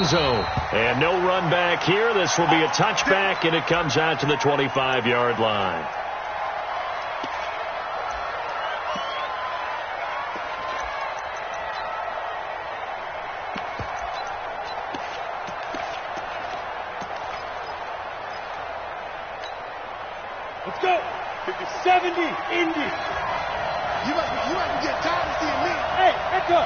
zone. And no run back here. This will be a touchback, and it comes out to the 25-yard line. Let's go. 70, Indy. You might get tired of seeing me. Hey, let's go.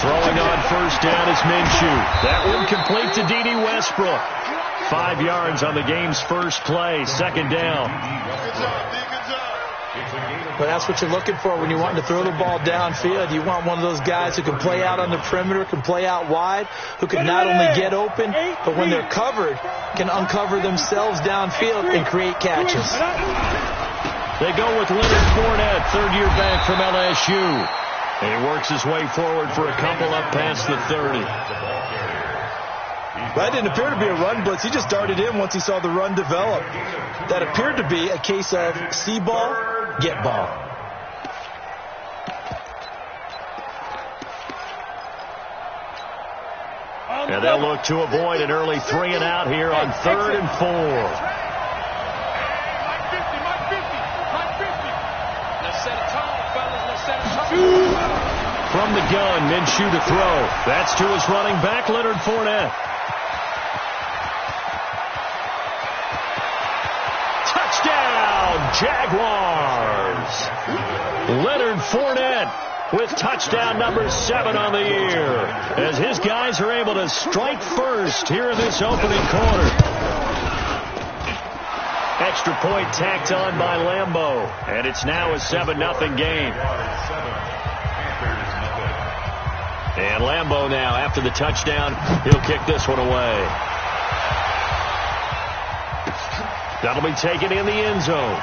Throwing on first down is Minshew. That one complete to D.D. Westbrook. 5 yards on the game's first play. Second down. Good job, D. Good job. But that's what you're looking for when you're wanting to throw the ball downfield. You want one of those guys who can play out on the perimeter, can play out wide, who can not only get open, but when they're covered, can uncover themselves downfield and create catches. They go with Leonard Fournette, third-year back from LSU. And he works his way forward for a couple up past the 30. That didn't appear to be a run blitz. He just darted in once he saw the run develop. That appeared to be a case of see ball, get ball. And they'll look to avoid an early 3 and out here on 3rd and 4. From the gun, Minshew to throw. That's to his running back, Leonard Fournette. Touchdown, Jaguars! Leonard Fournette with touchdown number 7 on the year, as his guys are able to strike first here in this opening quarter. Extra point tacked on by Lambeau, and it's now a 7-0 game. And Lambeau now, after the touchdown, he'll kick this one away. That'll be taken in the end zone.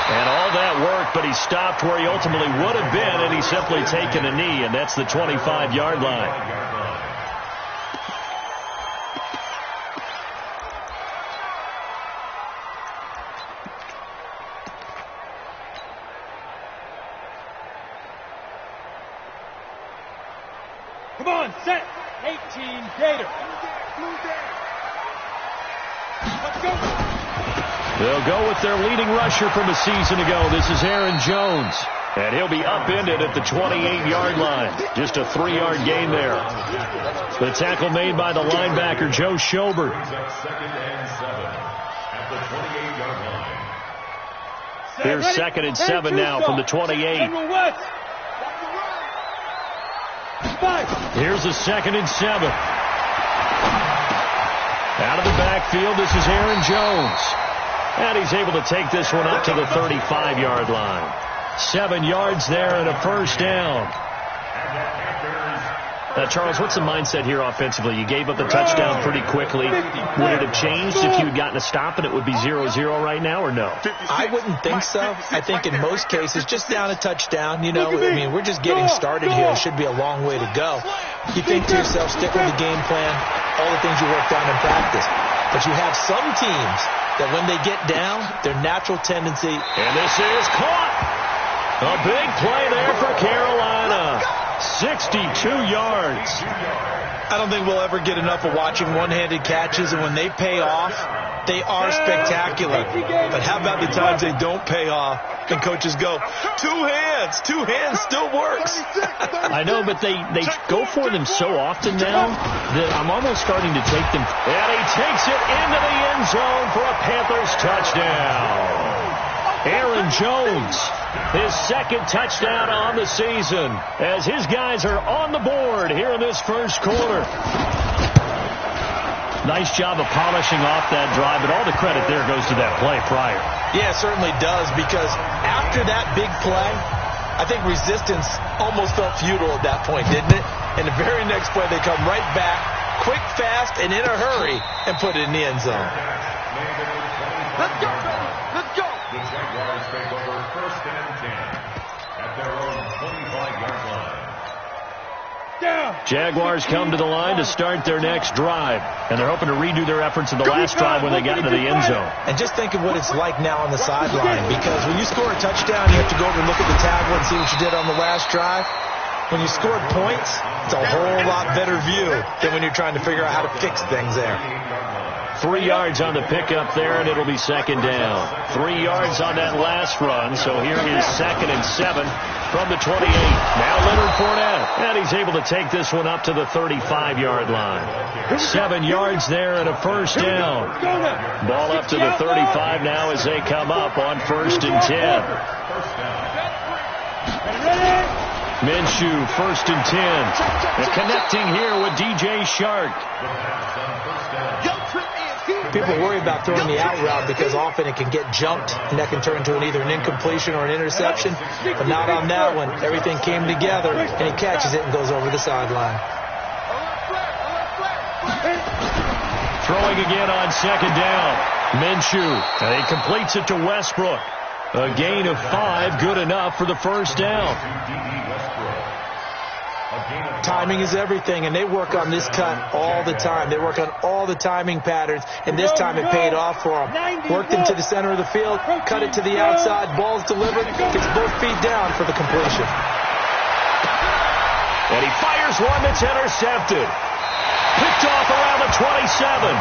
And all that work, but he stopped where he ultimately would have been, and he's simply taken a knee, and that's the 25-yard line. Come on, set. 18, Gator. Let's go. They'll go with their leading rusher from a season ago. This is Aaron Jones. And he'll be upended at the 28-yard line. Just a 3-yard gain there. The tackle made by the linebacker, Joe Schobert. Here's 2nd and 7 now from the 28. Here's a 2nd and 7. Out of the backfield, this is Aaron Jones. And he's able to take this one up to the 35-yard line. 7 yards there and a first down. Now, Charles, what's the mindset here offensively? You gave up the touchdown pretty quickly. Would it have changed if you had gotten a stop and it would be 0-0 right now, or no? I wouldn't think so. I think in most cases, just down a touchdown, you know, I mean, we're just getting started here. It should be a long way to go. You think to yourself, stick with the game plan, all the things you worked on in practice. But you have some teams that when they get down, their natural tendency. And this is caught. A big play there for Carolina. 62 yards. I don't think we'll ever get enough of watching one-handed catches, and when they pay off, they are spectacular. But how about the times they don't pay off and coaches go, two hands still works. I know, but they go for them so often now that I'm almost starting to take them. And he takes it into the end zone for a Panthers touchdown. Aaron Jones, his 2nd touchdown on the season, as his guys are on the board here in this first quarter. Nice job of polishing off that drive, but all the credit there goes to that play prior. Yeah, it certainly does, because after that big play, I think resistance almost felt futile at that point, didn't it? And the very next play, they come right back, quick, fast, and in a hurry, and put it in the end zone. Let's go, baby. Let's go. The Jaguars take over 1st and 10 at their own 25-yard line. Jaguars come to the line to start their next drive, and they're hoping to redo their efforts in the last drive when they got into the end zone. And just think of what it's like now on the sideline, because when you score a touchdown, you have to go over and look at the tablet and see what you did on the last drive. When you scored points, it's a whole lot better view than when you're trying to figure out how to fix things there. 3 yards on the pickup there, and it'll be second down. 3 yards on that last run, so here is 2nd and 7 from the 28. Now Leonard Fournette, and he's able to take this one up to the 35-yard line. 7 yards there and a first down. Ball up to the 35 now as they come up on 1st and 10. Minshew, 1st and 10. And connecting here with DJ Shark. People worry about throwing the out route because often it can get jumped, and that can turn into either an incompletion or an interception. But not on that one. Everything came together, and he catches it and goes over the sideline. Throwing again on 2nd down. Minshew, and he completes it to Westbrook. A gain of 5, good enough for the first down. Timing is everything, and they work on this cut all the time. They work on all the timing patterns, and this time it paid off for them. Worked into the center of the field, cut it to the outside, ball's delivered, gets both feet down for the completion. And he fires one that's intercepted. Picked off around the 27.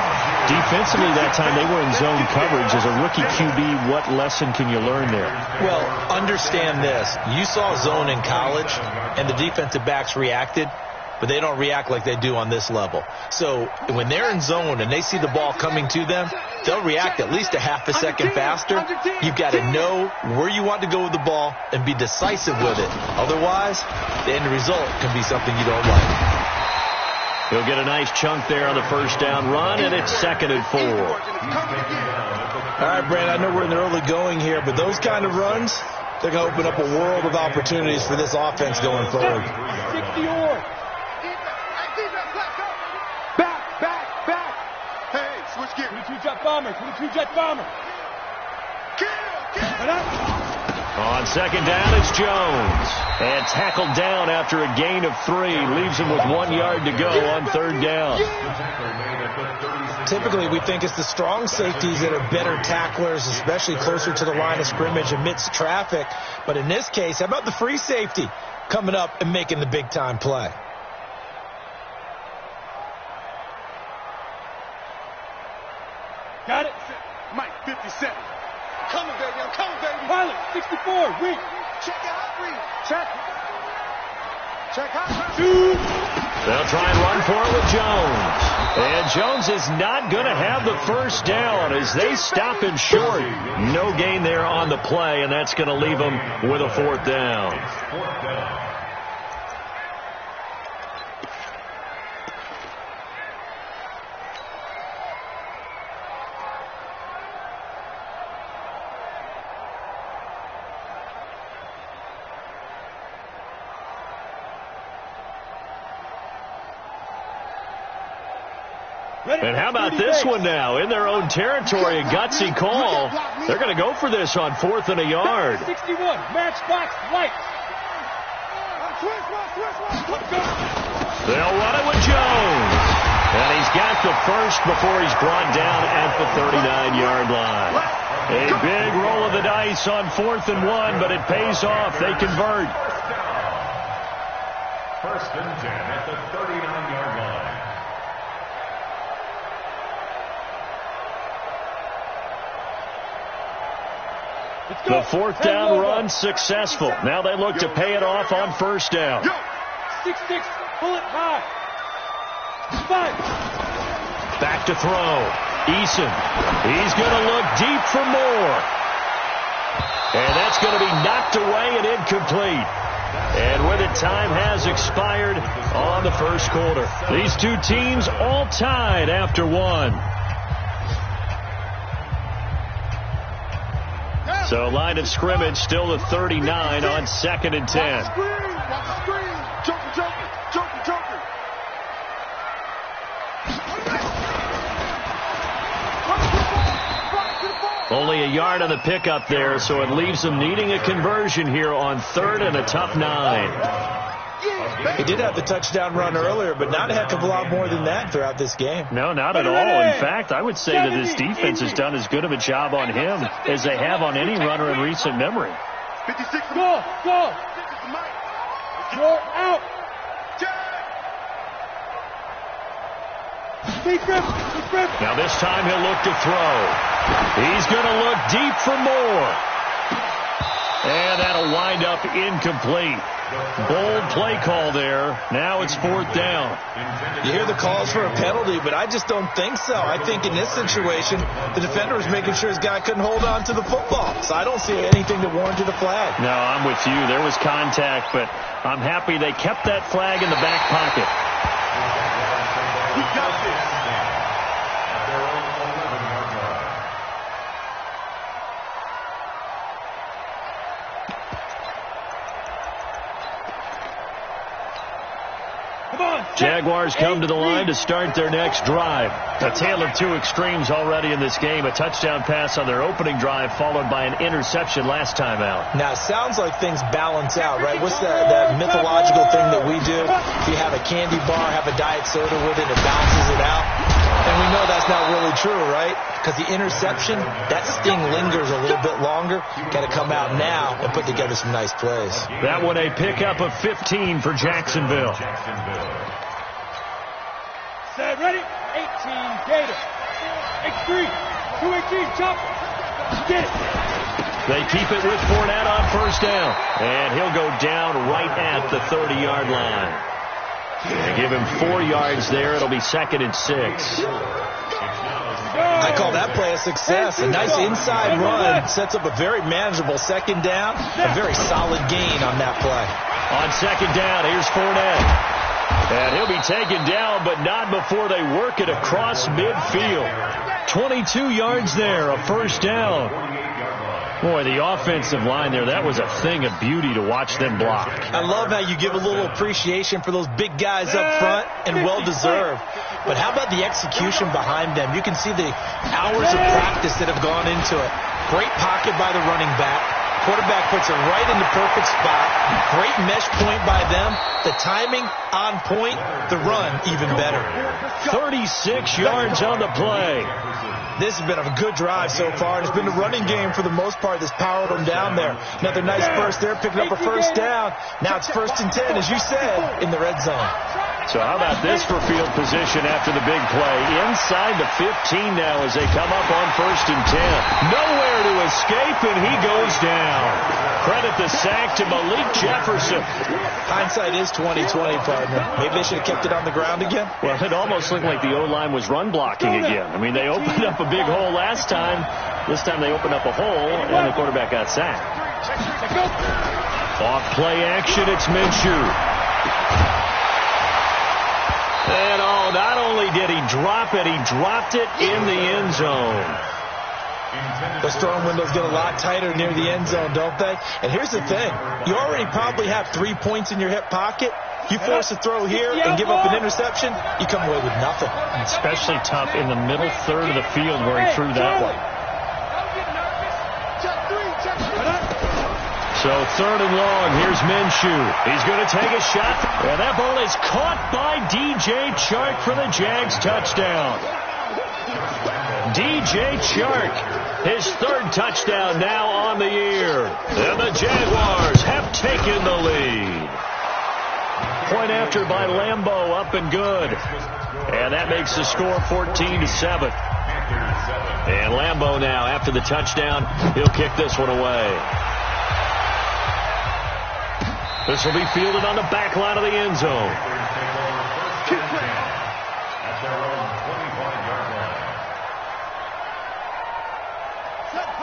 Defensively that time they were in zone coverage. As a rookie QB, what lesson can you learn there? Well, understand this. You saw zone in college, and the defensive backs reacted, but they don't react like they do on this level. So when they're in zone and they see the ball coming to them, they'll react at least a half a second faster. You've got to know where you want to go with the ball and be decisive with it. Otherwise, the end result can be something you don't like. He'll get a nice chunk there on the first down run, and it's 2nd and 4. All right, Brand, I know we're in the early going here, but those kind of runs, they're going to open up a world of opportunities for this offense going forward. Back. Hey, switch gear. 22-jet bomber. 22-jet bomber. On 2nd down, it's Jones. And tackled down after a gain of 3. Leaves him with 1 yard to go on 3rd down. Typically, we think it's the strong safeties that are better tacklers, especially closer to the line of scrimmage amidst traffic. But in this case, how about the free safety coming up and making the big-time play? Got it. Mike, 57. Coming, baby. I'm coming, baby. Pilot, 64. Read. Check out, read. Check. Check out. Shoot. They'll try and run for it with Jones. And Jones is not going to have the first down as they stop him short. No gain there on the play, and that's going to leave him with a 4th down. And how about this one now? In their own territory, a gutsy call. They're going to go for this on 4th and a yard. 61, matchbox light. They'll run it with Jones. And he's got the first before he's brought down at the 39-yard line. A big roll of the dice on 4th and 1, but it pays off. They convert. 1st and 10 at the 39-yard line. The 4th down run successful. Now they look to pay it off on 1st down. 6-6, pull it high. 5. Back to throw. Eason. He's going to look deep for more. And that's going to be knocked away and incomplete. And with it, time has expired on the first quarter. These two teams all tied after 1. So line of scrimmage still the 39 on 2nd and 10. Only a yard on the pickup there, so it leaves them needing a conversion here on 3rd and a tough 9. He did have the touchdown run earlier, but not a heck of a lot more than that throughout this game. No, not at all. In fact, I would say that this defense has done as good of a job on him as they have on any runner in recent memory. 56. Go. You're out. Now this time he'll look to throw. He's going to look deep for more. And that'll wind up incomplete. Bold play call there. Now it's 4th down. You hear the calls for a penalty, but I just don't think so. I think in this situation, the defender was making sure his guy couldn't hold on to the football. So I don't see anything that warranted a flag. No, I'm with you. There was contact, but I'm happy they kept that flag in the back pocket. We got this. Jaguars come to the line to start their next drive. A tale of two extremes already in this game. A touchdown pass on their opening drive followed by an interception last time out. Now, it sounds like things balance out, right? What's that mythological thing that we do? If you have a candy bar, have a diet soda with it, it balances it out. And we know that's not really true, right? Because the interception, that sting lingers a little bit longer. Got to come out now and put together some nice plays. That one a pickup of 15 for Jacksonville. Set, ready? 18, Gator. X3, 218, chopper. Get it. They keep it with Fournette on first down. And he'll go down right at the 30-yard line. They give him 4 yards there. It'll be 2nd and 6. I call that play a success. A nice inside run sets up a very manageable 2nd down. A very solid gain on that play. On 2nd down, here's Fournette. And he'll be taken down, but not before they work it across midfield. 22 yards there, a first down. Boy, the offensive line there, that was a thing of beauty to watch them block. I love how you give a little appreciation for those big guys up front, and well-deserved. But how about the execution behind them? You can see the hours of practice that have gone into it. Great pocket by the running back. Quarterback puts it right in the perfect spot. Great mesh point by them. The timing on point. The run even better. 36 yards on the play. This has been a good drive so far. And it's been the running game for the most part that's powered them down there. Another nice burst there, picking up a first down. Now it's 1st and 10, as you said, in the red zone. So how about this for field position after the big play? Inside the 15 now as they come up on 1st and 10. Nowhere to escape, and he goes down. Credit the sack to Malik Jefferson. Hindsight is 20/20, partner. Maybe they should have kept it on the ground again. Well, it almost looked like the O-line was run blocking again. I mean, they opened up a big hole last time. This time they opened up a hole, and the quarterback got sacked. Off play action, it's Minshew. And not only did he drop it, he dropped it in the end zone. Those throwing windows get a lot tighter near the end zone, don't they? And here's the thing. You already probably have 3 points in your hip pocket. You force a throw here and give up an interception, you come away with nothing. Especially tough in the middle third of the field where he threw that one. So 3rd and long, here's Minshew. He's going to take a shot. And that ball is caught by DJ Chark for the Jags touchdown. DJ Chark, his 3rd touchdown now on the year. And the Jaguars have taken the lead. Point after by Lambeau, up and good. And that makes the score 14-7. And Lambeau now, after the touchdown, he'll kick this one away. This will be fielded on the back line of the end zone.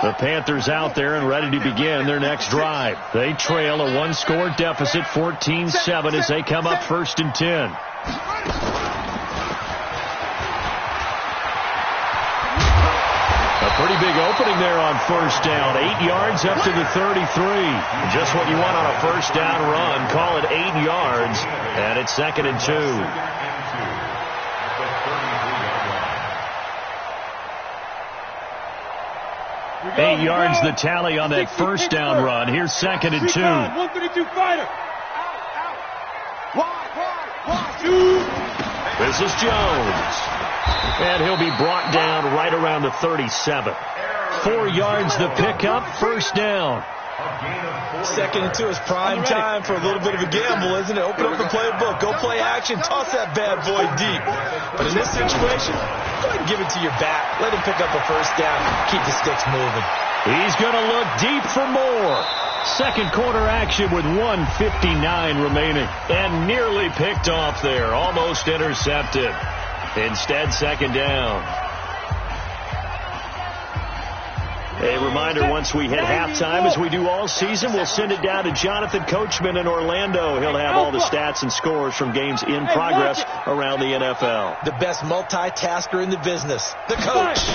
The Panthers out there and ready to begin their next drive. They trail a 1-score deficit, 14-7, as they come up 1st and 10. Pretty big opening there on 1st down. 8 yards up to the 33. Just what you want on a 1st down run. Call it 8 yards. And it's 2nd and 2. 8 yards the tally on that 1st down run. Here's 2nd and 2. 132 fighter. This is Jones. And he'll be brought down right around the 37. 4 yards the pickup, first down. 2nd and 2 is prime time for a little bit of a gamble, isn't it? Open up the playbook. Go play action. Toss that bad boy deep. But in this situation, go ahead and give it to your back. Let him pick up a first down. Keep the sticks moving. He's going to look deep for more. Second quarter action with 1:59 remaining. And nearly picked off there. Almost intercepted. Instead, second down. A reminder, once we hit halftime, as we do all season, we'll send it down to Jonathan Coachman in Orlando. He'll have all the stats and scores from games in progress around the NFL. The best multitasker in the business, the coach.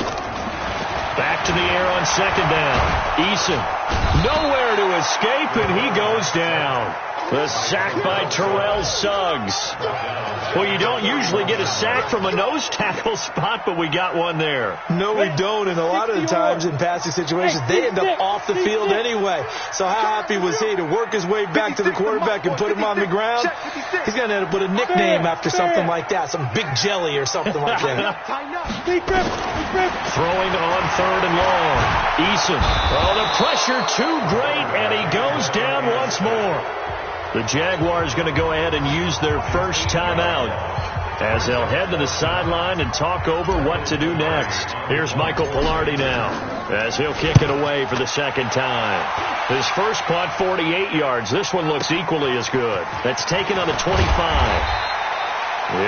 Back to the air on second down. Eason, nowhere to escape, and he goes down. The sack by Terrell Suggs. Well, you don't usually get a sack from a nose tackle spot, but we got one there. No, we don't, and a lot of the times in passing situations, they end up off the field anyway. So how happy was he to work his way back to the quarterback and put him on the ground? He's going to end up with a nickname after something like that, some Big Jelly or something like that. Throwing on 3rd and long. Eason. Oh, the pressure too great, and he goes down once more. The Jaguars going to go ahead and use their first timeout as they'll head to the sideline and talk over what to do next. Here's Michael Pilardi now as he'll kick it away for the second time. His first punt, 48 yards. This one looks equally as good. That's taken on the 25.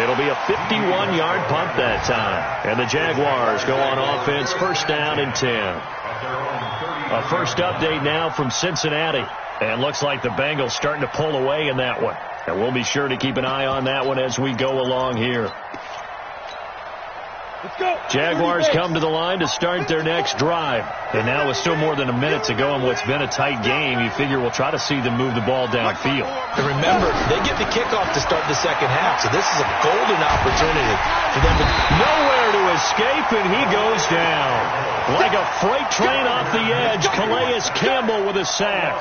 It'll be a 51-yard punt that time. And the Jaguars go on offense, first down and 10. A first update now from Cincinnati. And looks like the Bengals starting to pull away in that one. And we'll be sure to keep an eye on that one as we go along here. Jaguars come to the line to start their next drive. And now with still more than a minute to go in what's been a tight game, you figure we'll try to see them move the ball downfield. And remember, they get the kickoff to start the second half, so this is a golden opportunity for them to nowhere to escape, and he goes down. Like a freight train off the edge, Calais Campbell with a sack.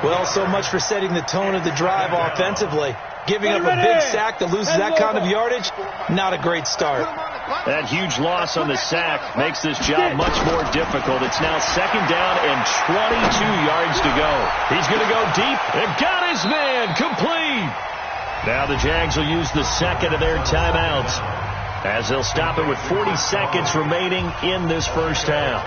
Well, so much for setting the tone of the drive offensively. Giving up a big sack that loses that kind of yardage, not a great start. That huge loss on the sack makes this job much more difficult. It's now second down and 22 yards to go. He's going to go deep and got his man complete. Now the Jags will use the second of their timeouts as they'll stop it with 40 seconds remaining in this first half.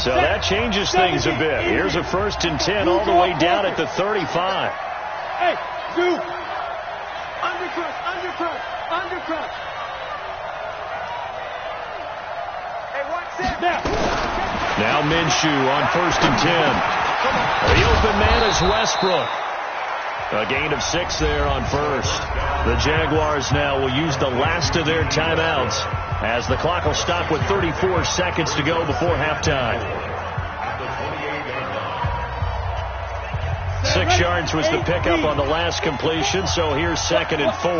So that changes things a bit. Here's a 1st and 10 all the way down at the 35. Hey, dude. Undercut. Hey, watch that. Now Minshew on 1st and 10. The open man is Westbrook. A gain of 6 there on first. The Jaguars now will use the last of their timeouts as the clock will stop with 34 seconds to go before halftime. 6 yards was the pickup on the last completion, so here's 2nd and 4.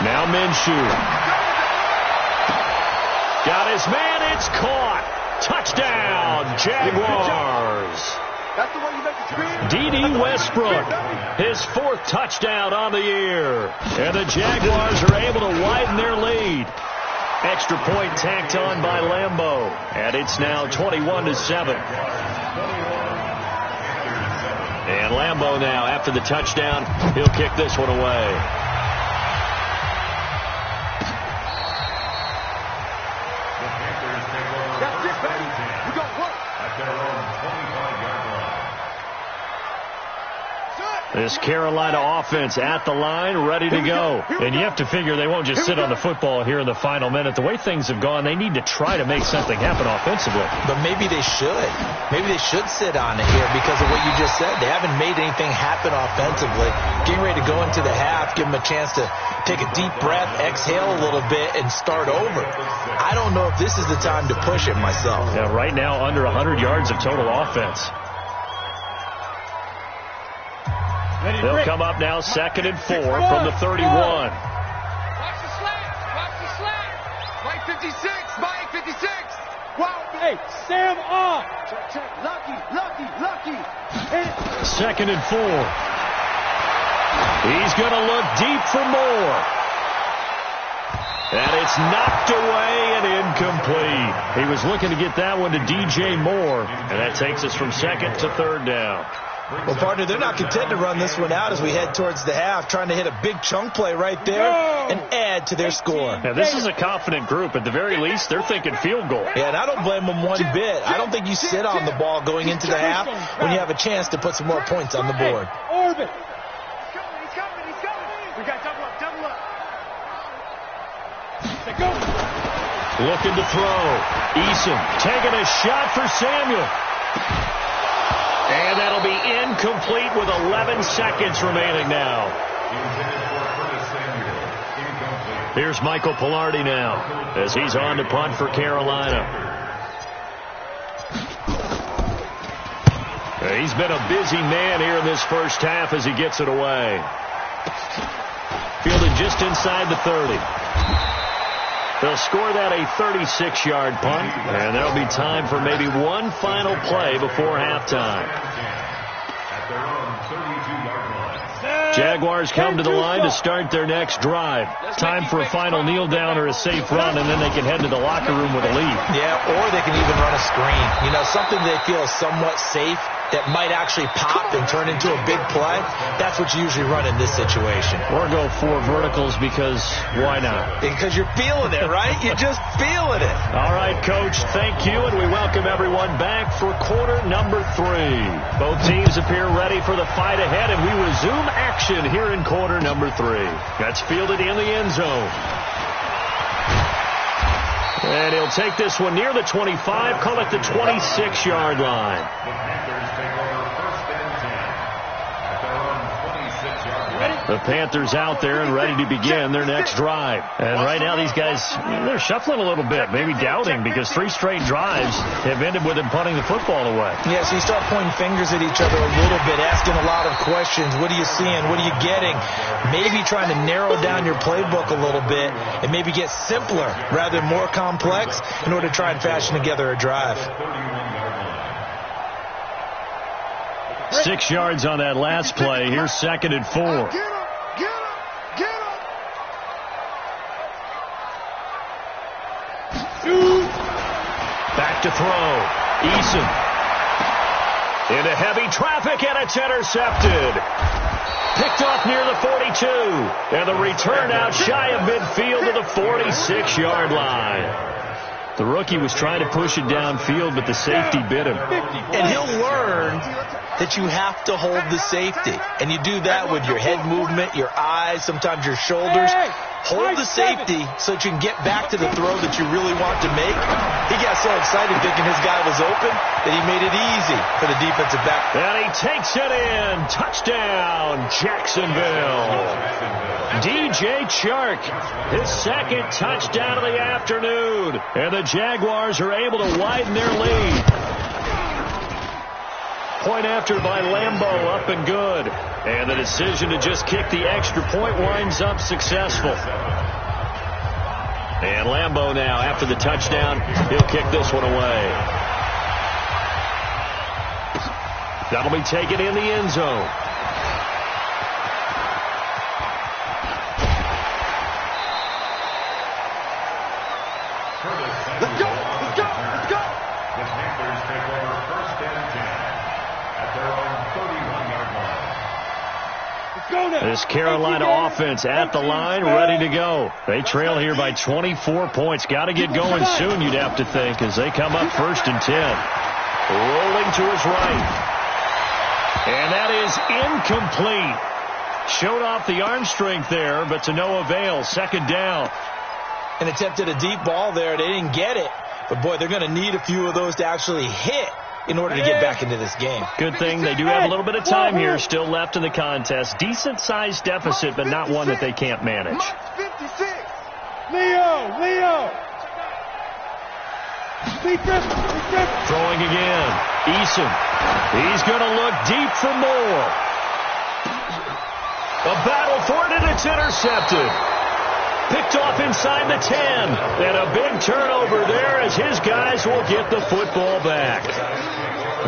Now Minshew. Got his man, it's caught. Touchdown, Jaguars. That's the way you make the screen. D.D. Westbrook, his 4th touchdown on the year. And the Jaguars are able to widen their lead. Extra point tacked on by Lambeau. And it's now 21-7. And Lambeau now, after the touchdown, he'll kick this one away. This Carolina offense at the line, ready to go. And you have to figure they won't just sit on the football here in the final minute. The way things have gone, they need to try to make something happen offensively. But maybe they should. Maybe they should sit on it here because of what you just said. They haven't made anything happen offensively. Getting ready to go into the half, give them a chance to take a deep breath, exhale a little bit, and start over. I don't know if this is the time to push it myself. Yeah, right now under 100 yards of total offense. They'll come up now 2nd and 4 from the 31. Watch the slant. Right 56. Mike 56. Wow. Hey, Sam off. Check. Lucky. 2nd and 4. He's going to look deep for more. And it's knocked away and incomplete. He was looking to get that one to DJ Moore. And that takes us from 2nd to 3rd down. Well, partner, they're not content to run this one out as we head towards the half, trying to hit a big chunk play right there and add to their score. Now, this is a confident group. At the very least, they're thinking field goal. Yeah, and I don't blame them one bit. I don't think you sit on the ball going into the half when you have a chance to put some more points on the board. Orbit. He's coming. We got double up. Go. Looking to throw. Eason taking a shot for Samuel. And that'll be incomplete with 11 seconds remaining now. Here's Michael Pilardi now as he's on to punt for Carolina. He's been a busy man here in this first half as he gets it away. Fielded just inside the 30. They'll score that a 36-yard punt, and there'll be time for maybe one final play before halftime. Jaguars come to the line to start their next drive. Time for a final kneel down or a safe run, and then they can head to the locker room with a lead. Yeah, or they can even run a screen. You know, something they feel is somewhat safe that might actually pop and turn into a big play. That's what you usually run in this situation. Or go 4 verticals because why not? Because you're feeling it, right? You're just feeling it. All right, Coach, thank you, and we welcome everyone back for quarter number 3. Both teams appear ready for the fight ahead, and we resume action here in quarter number 3. That's fielded in the end zone. And he'll take this one near the 25, call it the 26-yard line. The Panthers out there and ready to begin their next drive. And right now these guys, they're shuffling a little bit, maybe doubting, because 3 straight drives have ended with them punting the football away. Yeah, so you start pointing fingers at each other a little bit, asking a lot of questions. What are you seeing? What are you getting? Maybe trying to narrow down your playbook a little bit and maybe get simpler rather than more complex in order to try and fashion together a drive. 6 yards on that last play. Here's 2nd and 4. Get him. Back to throw. Eason. Into heavy traffic, and it's intercepted. Picked off near the 42. And the return out shy of midfield to the 46-yard line. The rookie was trying to push it downfield, but the safety bit him. And he'll learn that you have to hold the safety. And you do that with your head movement, your eyes, sometimes your shoulders. Hold the safety so that you can get back to the throw that you really want to make. He got so excited thinking his guy was open that he made it easy for the defensive back. And he takes it in. Touchdown, Jacksonville. DJ Chark, his 2nd touchdown of the afternoon. And the Jaguars are able to widen their lead. Point after by Lambeau, up and good. And the decision to just kick the extra point winds up successful. And Lambeau now, after the touchdown, he'll kick this one away. That'll be taken in the end zone. Let's go. The Panthers take over 1st and 10 at their own 31-yard line. This Carolina offense at the line, ready to go. They trail here by 24 points. Got to get going soon, you'd have to think, as they come up 1st and 10. Rolling to his right. And that is incomplete. Showed off the arm strength there, but to no avail. 2nd down. And attempted a deep ball there. They didn't get it. But, boy, they're going to need a few of those to actually hit in order to get back into this game. Good thing they do have a little bit of time here still left in the contest. Decent-sized deficit, but not one that they can't manage. 56. Leo. Throwing again. Eason. He's going to look deep for more. A battle for it, and it's intercepted. Picked off inside the 10. And a big turnover there as his guys will get the football back.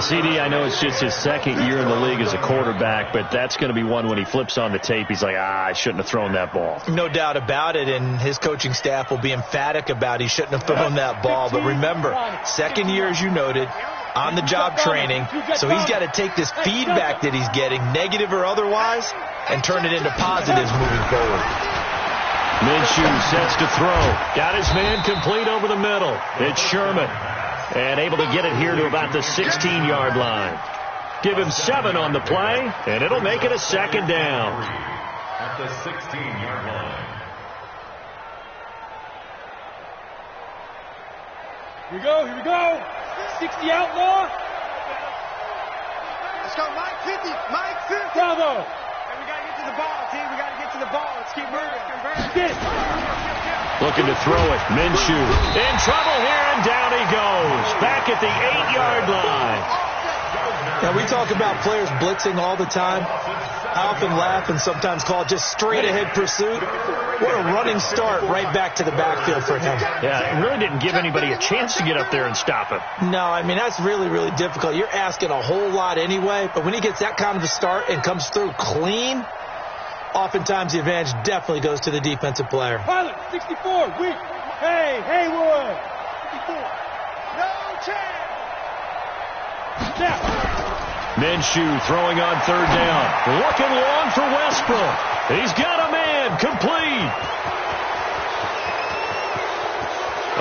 CD, I know it's just his second year in the league as a quarterback, but that's going to be one when he flips on the tape. He's like, I shouldn't have thrown that ball. No doubt about it, and his coaching staff will be emphatic about he shouldn't have thrown that ball. But remember, second year, as you noted, on-the-job training, so he's got to take this feedback that he's getting, negative or otherwise, and turn it into positives moving forward. Minshew sets to throw. Got his man complete over the middle. It's Sherman. And able to get it here to about the 16-yard line. Give him 7 on the play, and it'll make it a second down. At the 16-yard line. Here we go. 60 outlaw. Let's go, Mike 50. Mike 50. Bravo. And we got to get to the ball, team. We got to get to the ball. Let's keep moving. Looking to throw it. Minshew in trouble here, and down he goes. Back at the 8-yard line. Now, we talk about players blitzing all the time. I often laugh and sometimes call it just straight-ahead pursuit. What a running start right back to the backfield for him. Yeah, it really didn't give anybody a chance to get up there and stop him. No, I mean, that's really, really difficult. You're asking a whole lot anyway, but when he gets that kind of a start and comes through clean, oftentimes the advantage definitely goes to the defensive player. Pilot, 64, weak. Hey, Haywood. 64. No chance. Snap. Minshew throwing on third down. Looking long for Westbrook. He's got a man complete.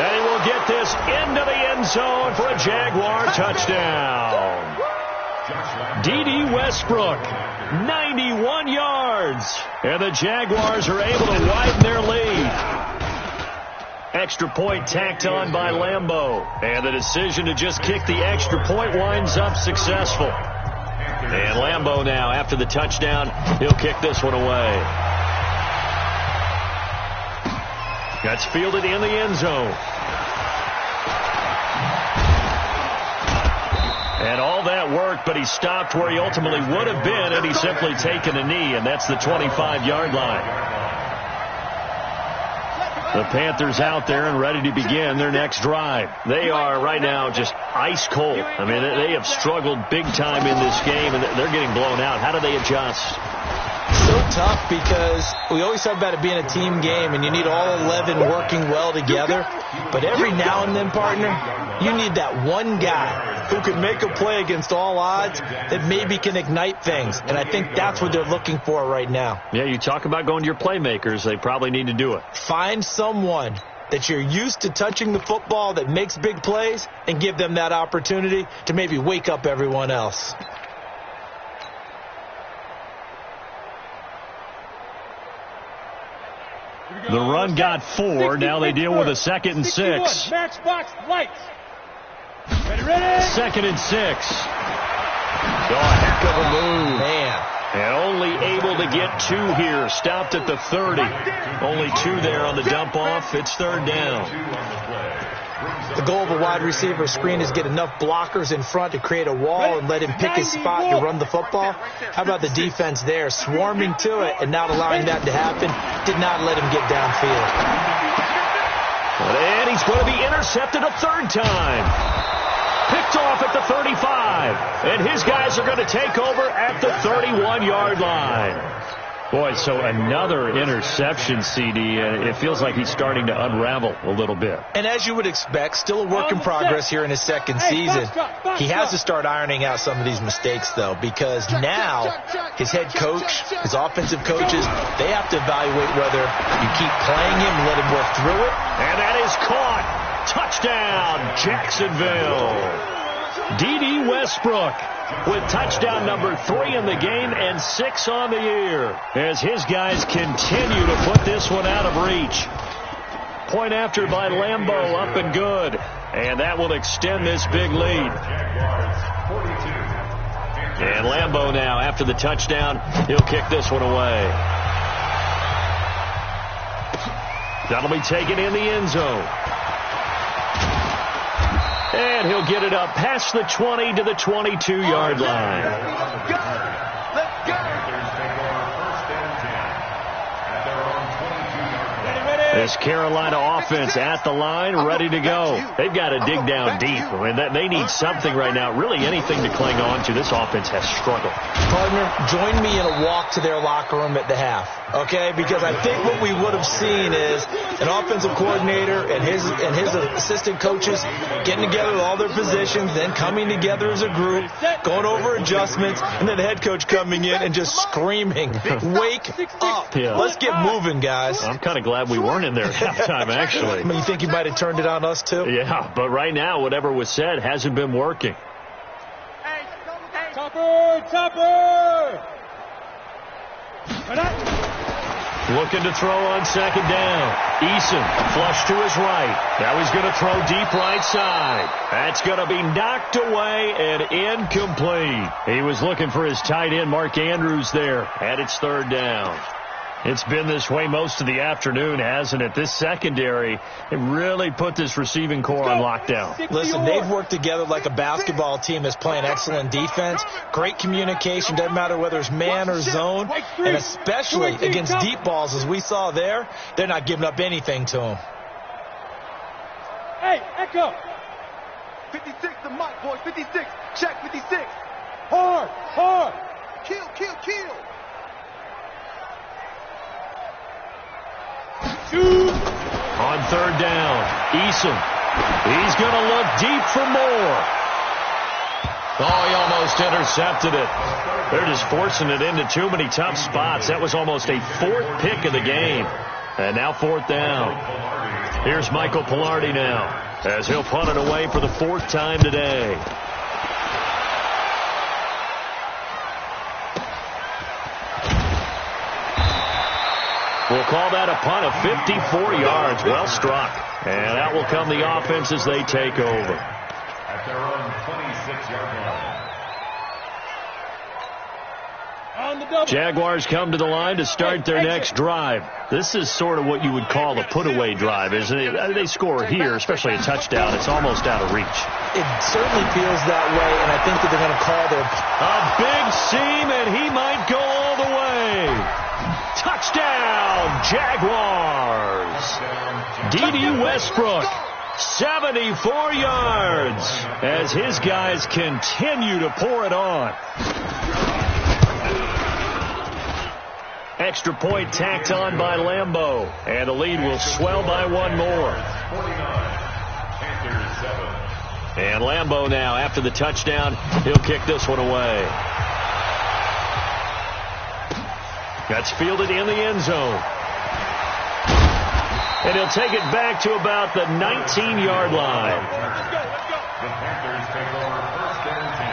And he will get this into the end zone for a Jaguar touchdown. D.D. Westbrook, 91 yards. And the Jaguars are able to widen their lead. Extra point tacked on by Lambeau. And the decision to just kick the extra point winds up successful. And Lambeau now, after the touchdown, he'll kick this one away. That's fielded in the end zone. And all that worked, but he stopped where he ultimately would have been, and he's simply taken a knee, and that's the 25-yard line. The Panthers out there and ready to begin their next drive. They are right now just ice cold. I mean, they have struggled big time in this game, and they're getting blown out. How do they adjust? So tough because we always talk about it being a team game, and you need all 11 working well together. But every now and then, partner, you need that one guy who can make a play against all odds that maybe can ignite things. And I think that's what they're looking for right now. Yeah, you talk about going to your playmakers. They probably need to do it. Find someone that you're used to touching the football that makes big plays and give them that opportunity to maybe wake up everyone else. The run got 4. Now they deal with a 2nd and 6. Matchbox lights. Ready. 2nd and 6. Oh, a heck of a move. Man. And only able to get 2 here. Stopped at the 30. Only 2 there on the dump off. It's 3rd down. The goal of a wide receiver screen is get enough blockers in front to create a wall and let him pick his spot to run the football. How about the defense there? Swarming to it and not allowing that to happen. Did not let him get downfield. And he's going to be intercepted a 3rd time. Picked off at the 35. And his guys are going to take over at the 31-yard line. Boy, so another interception, CD. It feels like he's starting to unravel a little bit. And as you would expect, still a work in progress here in his 2nd season. He has to start ironing out some of these mistakes, though, because now his head coach, his offensive coaches, they have to evaluate whether you keep playing him and let him work through it. And that is caught. Touchdown, Jacksonville. D.D. Westbrook with touchdown number 3 in the game and 6 on the year as his guys continue to put this one out of reach. Point after by Lambeau, up and good. And that will extend this big lead. And Lambeau now, after the touchdown, he'll kick this one away. That'll be taken in the end zone. And he'll get it up past the 20 to the 22-yard line. Ready. This Carolina offense at the line, ready to go. They've got to dig down deep. I mean, they need something right now, really anything to cling on to. This offense has struggled. Partner, join me in a walk to their locker room at the half, okay? Because I think what we would have seen is an offensive coordinator and his assistant coaches getting together with all their positions, then coming together as a group, going over adjustments, and then the head coach coming in and just screaming, "Wake up. Yeah. Let's get moving, guys." I'm kind of glad we weren't in there at halftime, actually. I mean, you think he might have turned it on us, too? Yeah, but right now, whatever was said hasn't been working. Topper! Looking to throw on second down. Eason flush to his right. Now he's going to throw deep right side. That's going to be knocked away and incomplete. He was looking for his tight end, Mark Andrews, there. And it's third down. It's been this way most of the afternoon, hasn't it? This secondary, it really put this receiving core on lockdown. Listen, they've worked together like a basketball team that's playing excellent defense. Great communication, doesn't matter whether it's man or zone. And especially against deep balls, as we saw there, they're not giving up anything to them. Hey, Echo! 56 the mic, boys. 56. Check 56. Hard. Kill. On third down, Eason. He's going to look deep for more. Oh, he almost intercepted it. They're just forcing it into too many tough spots. That was almost a fourth pick of the game. And now fourth down. Here's Michael Pilardi now, as he'll punt it away for the fourth time today. We'll call that a punt of 54 yards. Well struck. And that will come the offense as they take over. At their own 26-yard line. Jaguars come to the line to start their next drive. This is sort of what you would call a put-away drive, isn't it? They score here, especially a touchdown. It's almost out of reach. It certainly feels that way, and I think that they're going to call their... A big seam, and he might go all the way. Touchdown, Jaguars. D.D. Westbrook, 74 yards, as his guys continue to pour it on. Extra point tacked on by Lambeau, and the lead will swell by one more. And Lambeau now, after the touchdown, he'll kick this one away. That's fielded in the end zone. And he'll take it back to about the 19-yard line. The Panthers take over first and 10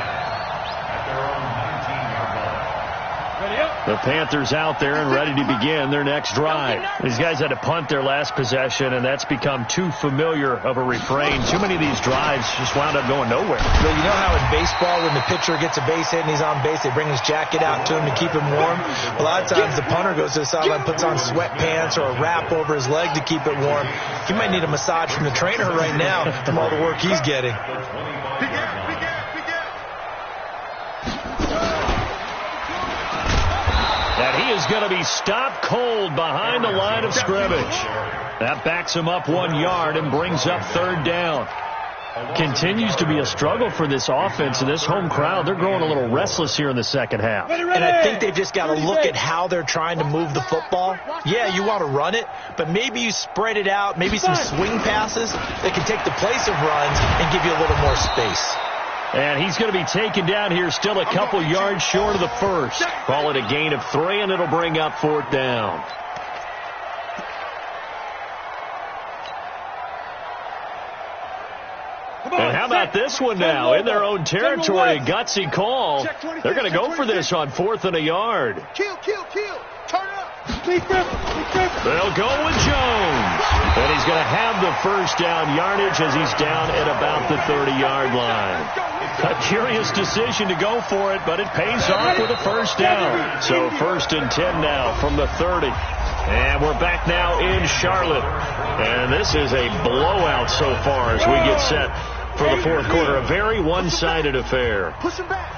at their own 19-yard line. The Panthers out there and ready to begin their next drive. These guys had to punt their last possession, and that's become too familiar of a refrain. Too many of these drives just wound up going nowhere. Well, you know how in baseball when the pitcher gets a base hit and he's on base, they bring his jacket out to him to keep him warm? A lot of times the punter goes to the sideline, puts on sweatpants or a wrap over his leg to keep it warm. He might need a massage from the trainer right now from all the work he's getting. And he is going to be stopped cold behind the line of scrimmage. That backs him up 1 yard and brings up third down. Continues to be a struggle for this offense and this home crowd. They're growing a little restless here in the second half. And I think they've just got to look at how they're trying to move the football. Yeah, you want to run it, but maybe you spread it out, maybe some swing passes that can take the place of runs and give you a little more space. And he's going to be taken down here still a couple yards short of the first. Call it a gain of 3, and it'll bring up fourth down. And how about this one now? In their own territory, a gutsy call. They're going to go for this on 4th and a yard. Kill. Turn it up. They'll go with Jones. And he's going to have the first down yardage as he's down at about the 30-yard line. A curious decision to go for it, but it pays off with a first down. So 1st and 10 now from the 30. And we're back now in Charlotte. And this is a blowout so far as we get set for the fourth quarter. A very one-sided affair. Push him back.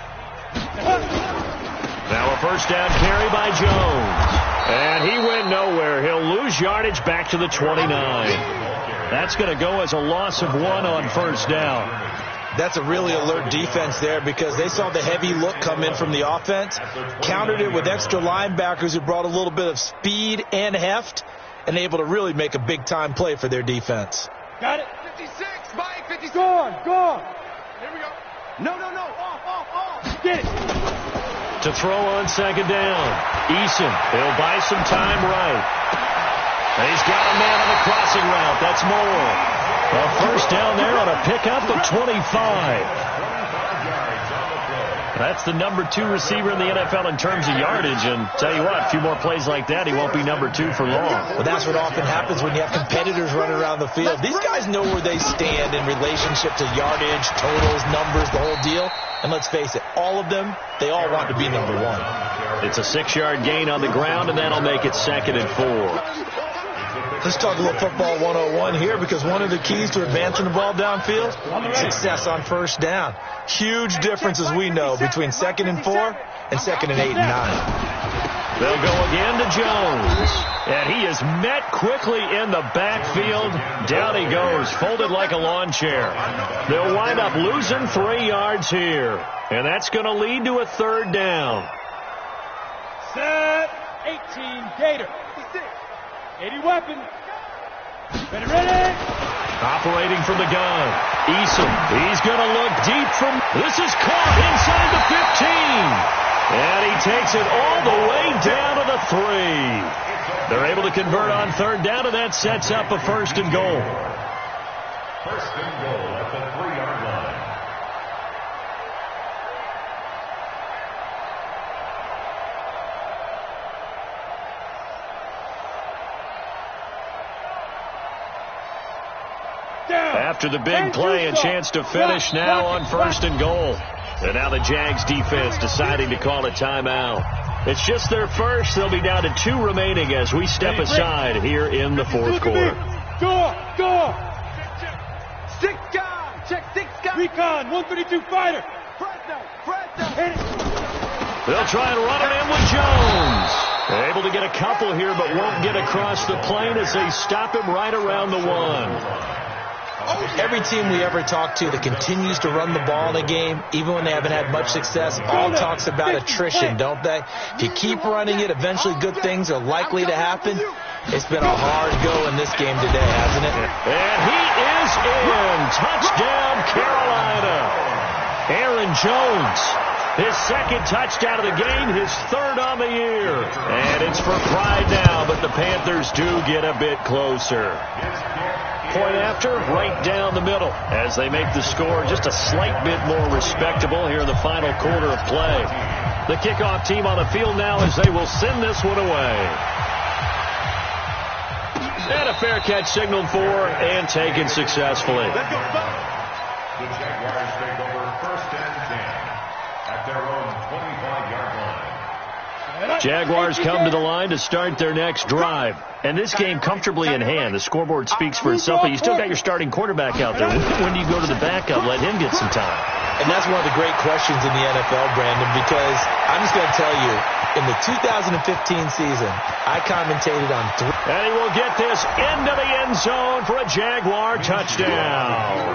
Now a first down carry by Jones. And he went nowhere. He'll lose yardage back to the 29. That's going to go as a loss of 1 on first down. That's a really alert defense there because they saw the heavy look come in from the offense, countered it with extra linebackers who brought a little bit of speed and heft, and able to really make a big-time play for their defense. Got it. 56, Mike, 56. Go on. Here we go. No. Off. Get it. To throw on second down. Eason, he'll buy some time right. And he's got a man on the crossing route. That's Moore. A first down there on a pickup of 25. That's the number 2 receiver in the NFL in terms of yardage. And tell you what, a few more plays like that, he won't be number 2 for long. Well, that's what often happens when you have competitors running around the field. These guys know where they stand in relationship to yardage, totals, numbers, the whole deal. And let's face it, all of them, they all want to be number 1. It's a 6-yard gain on the ground, and that'll make it 2nd and 4. Let's talk a little football 101 here because one of the keys to advancing the ball downfield, success on first down. Huge difference, as we know, between 2nd and 4 and 2nd and 8 and 9. They'll go again to Jones. And he is met quickly in the backfield. Down he goes, folded like a lawn chair. They'll wind up losing 3 yards here. And that's going to lead to a 3rd down. Set. 18, Gator. 80 weapon. Ready. Operating from the gun. Eason. He's going to look deep from. This is caught inside the 15. And he takes it all the way down to the 3. They're able to convert on 3rd down, and that sets up a 1st and goal. 1st and goal at the 3-yard line. After the big play, a chance to finish now on 1st and goal. And now the Jags defense deciding to call a timeout. It's just their first. They'll be down to 2 remaining as we step aside here in the 4th quarter. Go! 6 guy! Check 6 guy! Recon, 132 fighter! Fresno! Hit it! They'll try and run it in with Jones. They're able to get a couple here, but won't get across the plane as they stop him right around the 1. Every team we ever talk to that continues to run the ball in a game, even when they haven't had much success, all talks about attrition, don't they? If you keep running it, eventually good things are likely to happen. It's been a hard go in this game today, hasn't it? And he is in. Touchdown, Carolina. Aaron Jones, his 2nd touchdown of the game, his 3rd on the year. And it's for pride now, but the Panthers do get a bit closer. Point after, right down the middle as they make the score just a slight bit more respectable here in the final quarter of play. The kickoff team on the field now as they will send this one away. And a fair catch signaled for and taken successfully. The Jaguars take over 1st and 10 at their own 25-yard line. Jaguars come to the line to start their next drive. And this game comfortably in hand. The scoreboard speaks for itself, but you still got your starting quarterback out there. When do you go to the backup, let him get some time? And that's one of the great questions in the NFL, Brandon, because I'm just going to tell you, in the 2015 season, I commentated on 3. And he will get this into the end zone for a Jaguar touchdown.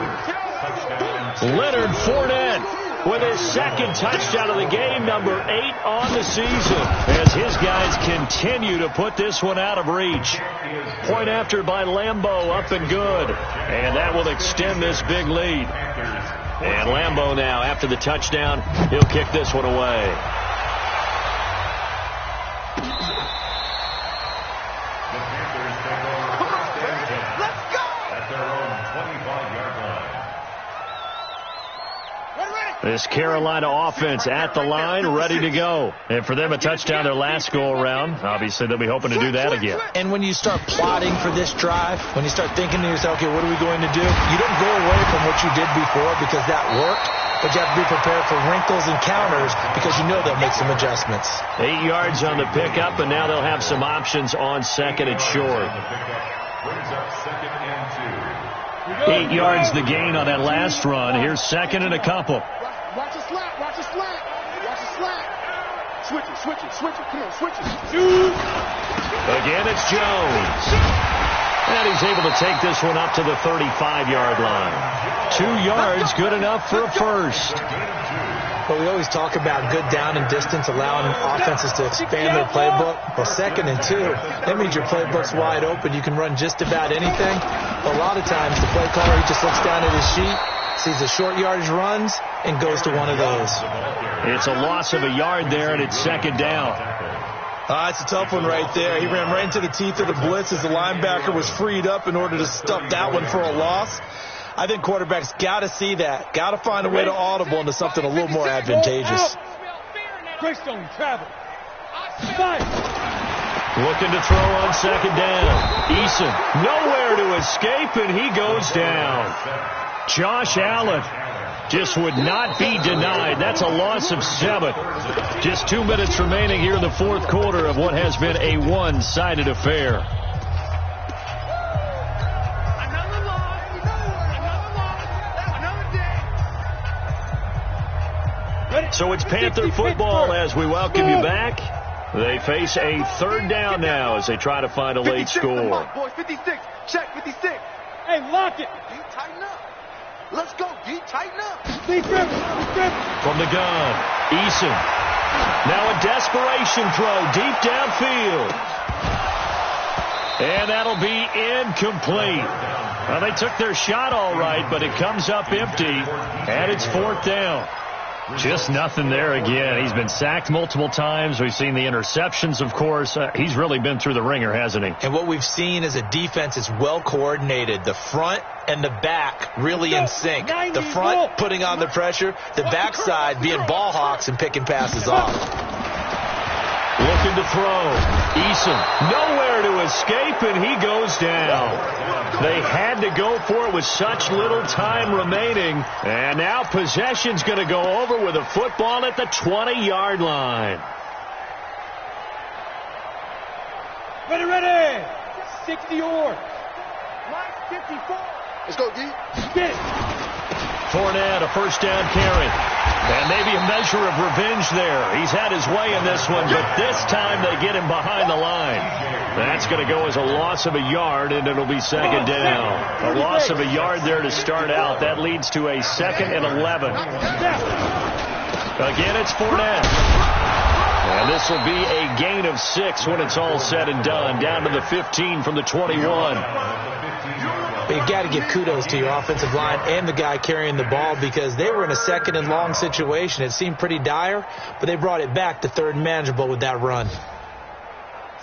Leonard Fournette with his 2nd touchdown of the game, number 8 on the season, as his guys continue to put this one out of reach. Point after by Lambeau, up and good. And that will extend this big lead. And Lambeau now, after the touchdown, he'll kick this one away. The Panthers take over 1st and 10 at their own 25-yard line. This Carolina offense at the line, ready to go. And for them, a touchdown their last go-around. Obviously, they'll be hoping to do that again. And when you start plotting for this drive, when you start thinking to yourself, okay, what are we going to do? You don't go away from what you did before because that worked, but you have to be prepared for wrinkles and counters because you know they'll make some adjustments. 8 yards on the pickup, and now they'll have some options on 2nd and short. Brings up 2nd and 2. 8 yards the gain on that last run. Here's 2nd and a couple. Watch a slant. Switch it. Come on, switch it. Shoot. Again, it's Jones. And he's able to take this one up to the 35-yard line. 2 yards, good enough for a first. But we always talk about good down and distance, allowing offenses to expand their playbook. Well, 2nd and 2, that means your playbook's wide open. You can run just about anything. But a lot of times, the play caller, he just looks down at his sheet, sees the short yardage runs, and goes to one of those. It's a loss of a yard there, and it's 2nd down. It's a tough one right there. He ran right into the teeth of the blitz as the linebacker was freed up in order to stuff that one for a loss. I think quarterbacks got to see that. Got to find a way to audible into something a little more advantageous. Greystone, travel. Looking to throw on 2nd down. Eason nowhere to escape, and he goes down. Josh Allen just would not be denied. That's a loss of 7. Just 2 minutes remaining here in the 4th quarter of what has been a one-sided affair. So it's Panther football as we welcome you back. They face a 3rd down now as they try to find a late score. Boys, 56. Check 56. Hey, lock it. D, tighten up. Let's go, D, tighten up. From the gun, Eason. Now a desperation throw deep downfield. And that'll be incomplete. Well, they took their shot all right, but it comes up empty, and it's 4th down. Just nothing there again. He's been sacked multiple times. We've seen the interceptions, of course. He's really been through the ringer, hasn't he? And what we've seen is a defense that's well coordinated. The front and the back really in sync. The front putting on the pressure. The backside being ball hawks and picking passes off. Looking to throw. Eason nowhere to escape, and he goes down. They had to go for it with such little time remaining. And now possession's going to go over with a football at the 20-yard line. Ready. 60 or. Mike, 54. Let's go, D. Get it. Fournette, a 1st down carry. And maybe a measure of revenge there. He's had his way in this one, but this time they get him behind the line. That's going to go as a loss of a yard, and it'll be 2nd down. A loss of a yard there to start out. That leads to a 2nd and 11. Again, it's Fournette. And this will be a gain of 6 when it's all said and done. Down to the 15 from the 21. But you've got to give kudos to your offensive line and the guy carrying the ball because they were in a 2nd and long situation. It seemed pretty dire, but they brought it back to 3rd and manageable with that run.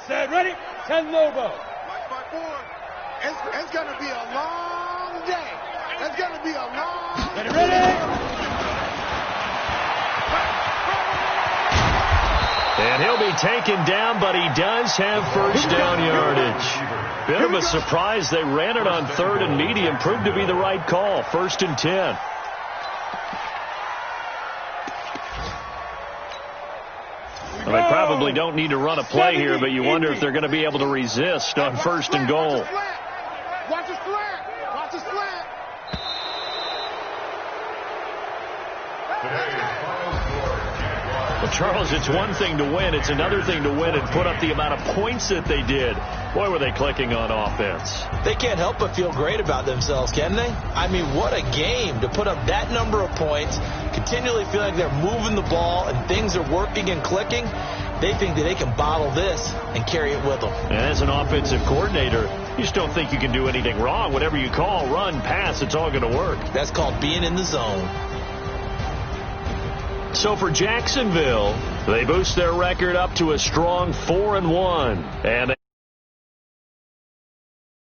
Set, ready, 10 Lobo. It's going to be a long day. It's going to be a long day. Ready? And he'll be taken down, but he does have 1st down yardage. Bit of a surprise. They ran it on 3rd and medium. Proved to be the right call. 1st and 10. Well, they probably don't need to run a play here, but you wonder if they're going to be able to resist on 1st and goal. Watch the slant. Watch the slant. Well, Charles, it's one thing to win. It's another thing to win and put up the amount of points that they did. Boy, were they clicking on offense. They can't help but feel great about themselves, can they? I mean, what a game to put up that number of points, continually feel like they're moving the ball and things are working and clicking. They think that they can bottle this and carry it with them. And as an offensive coordinator, you just don't think you can do anything wrong. Whatever you call, run, pass, it's all going to work. That's called being in the zone. So for Jacksonville, they boost their record up to a strong 4-1. And